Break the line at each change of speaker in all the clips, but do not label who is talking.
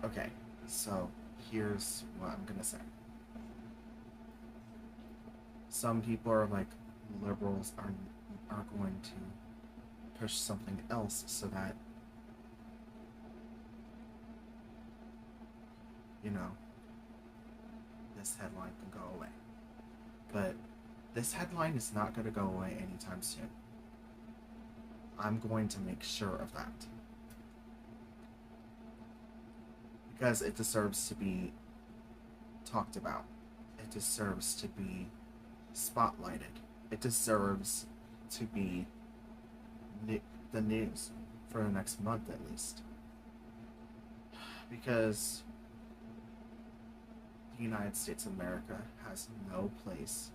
Okay, so here's what I'm gonna say. Some people are like, liberals are going to push something else so that, you know, this headline can go away. But this headline is not going to go away anytime soon. I'm going to make sure of that because it deserves to be talked about. It deserves to be spotlighted. It deserves to be the news for the next month at least. Because the United States of America has no place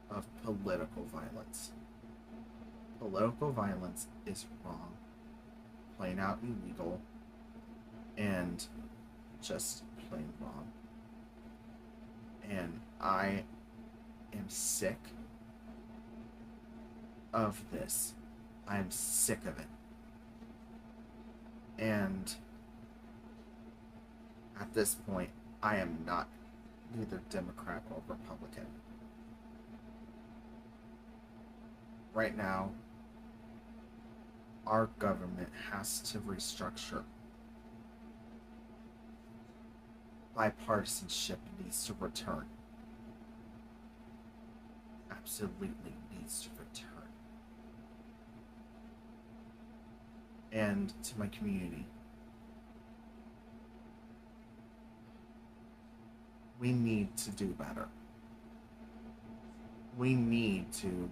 of political violence. Political violence is wrong, plain out illegal, and just plain wrong. And I am sick of this. I am sick of it. And at this point, I am not neither Democrat or Republican. Right now, our government has to restructure. Bipartisanship needs to return. Absolutely needs to return. And to my community, we need to do better. We need to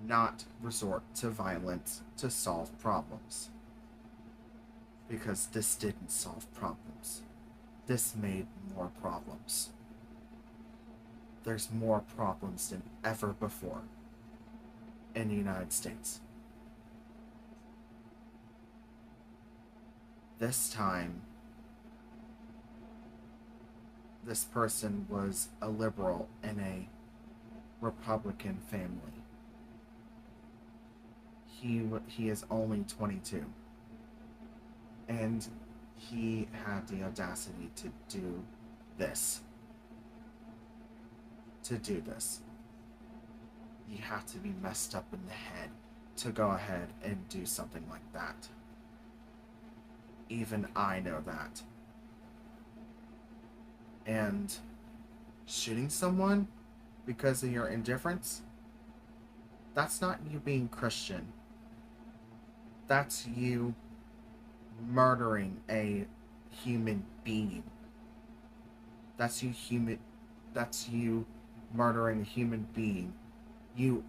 not resort to violence to solve problems. Because this didn't solve problems. This made more problems. There's more problems than ever before in the United States. This time, this person was a liberal in a Republican family. He is only 22, and he had the audacity to do this. To do this, you have to be messed up in the head to go ahead and do something like that. Even I know that. And shooting someone because of your indifference, that's not you being Christian. That's you murdering a human being. That's you murdering a human being. You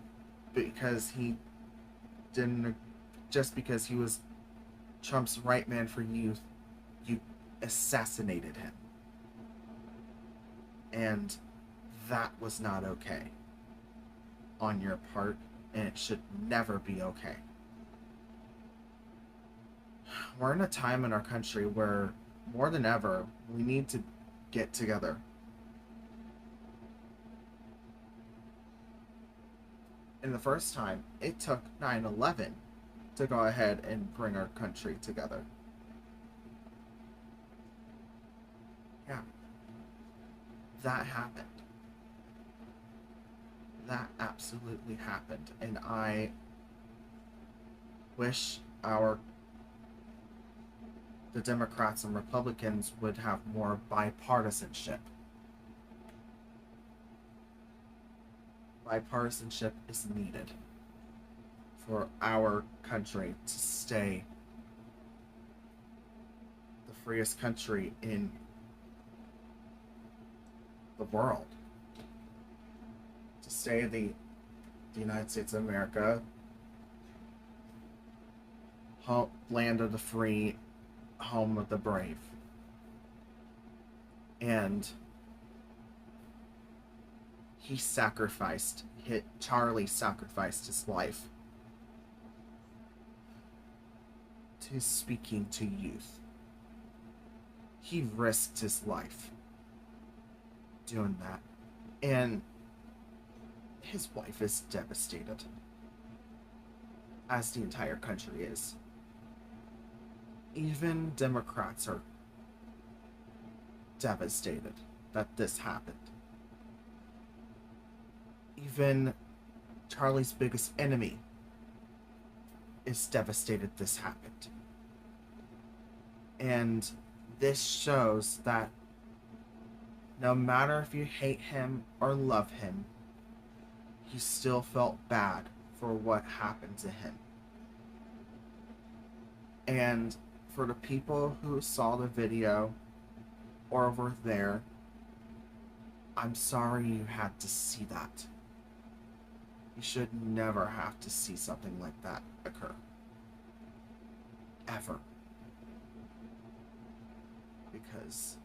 because he didn't just because he was Trump's right man for youth, you assassinated him. And that was not okay on your part, and it should never be okay. We're in a time in our country where, more than ever, we need to get together. And the first time, it took 9/11 to go ahead and bring our country together. Yeah, that happened. That absolutely happened. And I wish the Democrats and Republicans would have more bipartisanship. Bipartisanship is needed for our country to stay the freest country in the world. To stay the United States of America, land of the free, home of the brave. And Charlie sacrificed his life to speaking to youth. He risked his life doing that. And his wife is devastated, as the entire country is. Even Democrats are devastated that this happened. Even Charlie's biggest enemy is devastated this happened. And this shows that no matter if you hate him or love him, he still felt bad for what happened to him. And for the people who saw the video or were there, I'm sorry you had to see that. You should never have to see something like that occur. Ever. Because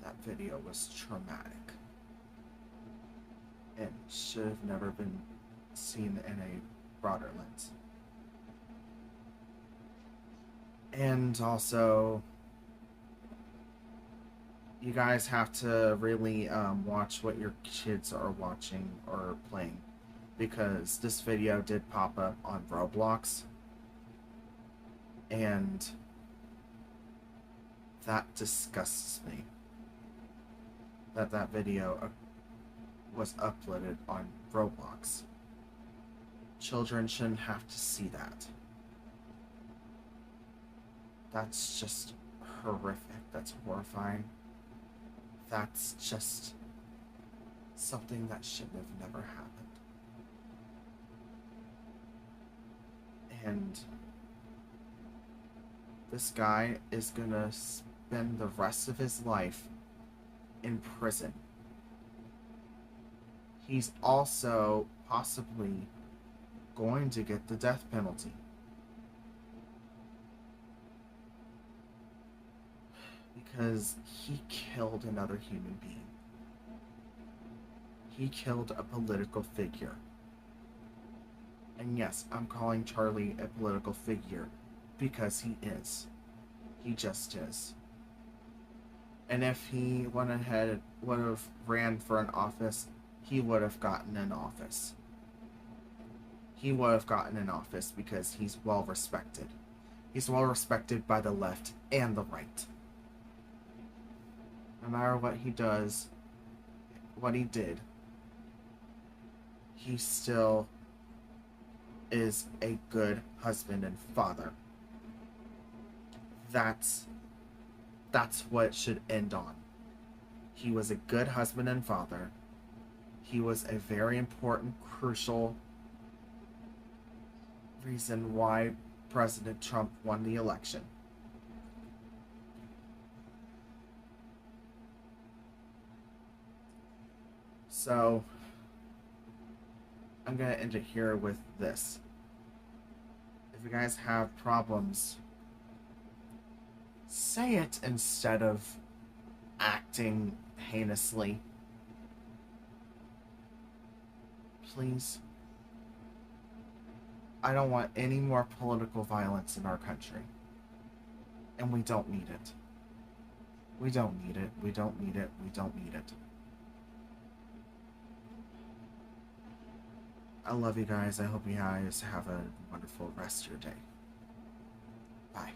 that video was traumatic and should have never been seen in a broader lens. And also, you guys have to really watch what your kids are watching or playing, because this video did pop up on Roblox, and that disgusts me that video was uploaded on Roblox. Children shouldn't have to see that. That's just horrific. That's horrifying. That's just something that shouldn't have never happened. And this guy is gonna spend the rest of his life in prison. He's also possibly going to get the death penalty. Because he killed another human being. He killed a political figure. And yes, I'm calling Charlie a political figure because he is. He just is. And if he went ahead, would have ran for an office, he would have gotten an office. He would have gotten an office because he's well respected. He's well respected by the left and the right. No matter what he does, what he did, he still is a good husband and father. That's what it should end on. He was a good husband and father. He was a very important, crucial reason why President Trump won the election. So, I'm going to end it here with this. If you guys have problems, say it instead of acting heinously. Please. I don't want any more political violence in our country. And we don't need it. We don't need it. We don't need it. We don't need it. I love you guys. I hope you guys have a wonderful rest of your day. Bye.